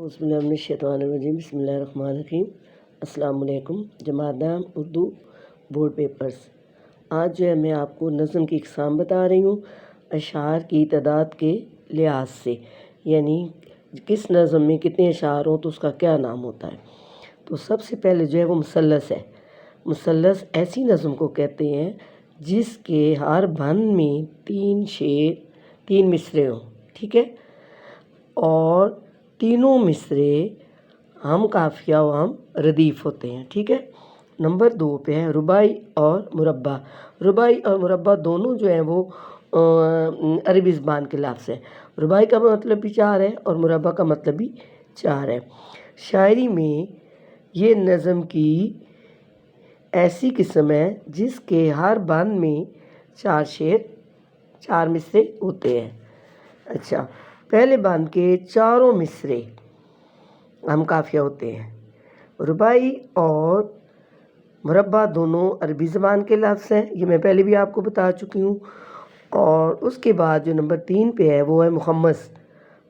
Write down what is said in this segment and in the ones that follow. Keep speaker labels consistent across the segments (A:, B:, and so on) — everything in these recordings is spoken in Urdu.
A: اعوذ باللہ من الشیطان الرجیم، بسم اللہ الرحمن الرحیم۔ السلام علیکم جماعت نام اردو بورڈ پیپرز۔ آج جو ہے میں آپ کو نظم کی اقسام بتا رہی ہوں اشعار کی تعداد کے لحاظ سے، یعنی کس نظم میں کتنے اشعار ہوں تو اس کا کیا نام ہوتا ہے۔ تو سب سے پہلے جو ہے وہ مثلث ہے۔ مثلث ایسی نظم کو کہتے ہیں جس کے ہر بند میں تین مصرے ہوں، ٹھیک ہے، اور تینوں مصرے ہم قافیہ و ہم ردیف ہوتے ہیں، ٹھیک ہے۔ نمبر 2 پہ ہے رباعی اور مربع۔ رباعی اور مربع دونوں جو ہیں وہ عربی زبان کے لفظ ہیں۔ رباعی کا مطلب بھی 4 ہے اور مربع کا مطلب بھی 4 ہے۔ شاعری میں یہ نظم کی ایسی قسم ہے جس کے ہر بند میں 4 شعر 4 مصرے ہوتے ہیں۔ اچھا، پہلے بند کے چاروں مصرے ہم قافیہ ہوتے ہیں۔ رباعی اور مربع دونوں عربی زبان کے لفظ ہیں، یہ میں پہلے بھی آپ کو بتا چکی ہوں۔ اور اس کے بعد جو نمبر 3 پہ ہے وہ ہے مخمس۔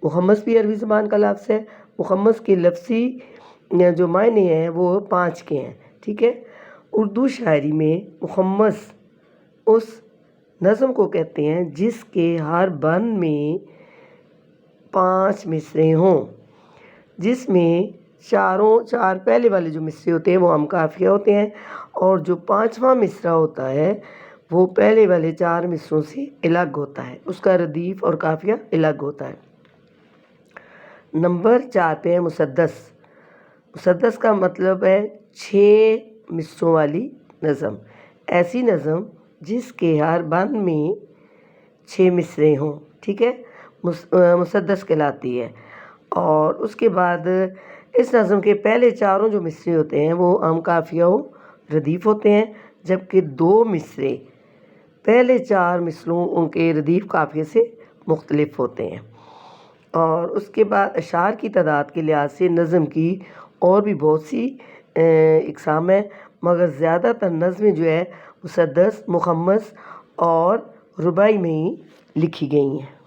A: مخمس بھی عربی زبان کا لفظ ہے۔ مخمس کے لفظی جو معنی ہیں وہ 5 کے ہیں، ٹھیک ہے۔ اردو شاعری میں مخمس اس نظم کو کہتے ہیں جس کے ہر بند میں 5 مصرے ہوں، جس میں چار پہلے والے جو مصرے ہوتے ہیں وہ ہم قافیہ ہوتے ہیں، اور جو 5واں مصرع ہوتا ہے وہ پہلے والے 4 مصروں سے الگ ہوتا ہے، اس کا ردیف اور قافیہ الگ ہوتا ہے۔ نمبر 4 پہ ہے مسدس۔ مسدس کا مطلب ہے 6 مصروں والی نظم، ایسی نظم جس کے ہر بند میں 6 مصرے ہوں، ٹھیک ہے، مسدس کہلاتی ہے۔ اور اس کے بعد اس نظم کے پہلے 4 جو مصرے ہوتے ہیں وہ ہم قافیہ و ردیف ہوتے ہیں، جبکہ 2 مصرے پہلے 4 مصروں ان کے ردیف قافیے سے مختلف ہوتے ہیں۔ اور اس کے بعد اشعار کی تعداد کے لحاظ سے نظم کی اور بھی بہت سی اقسام ہیں، مگر زیادہ تر نظمیں جو ہے مسدس، مخمس اور رباعی میں ہی لکھی گئی ہیں۔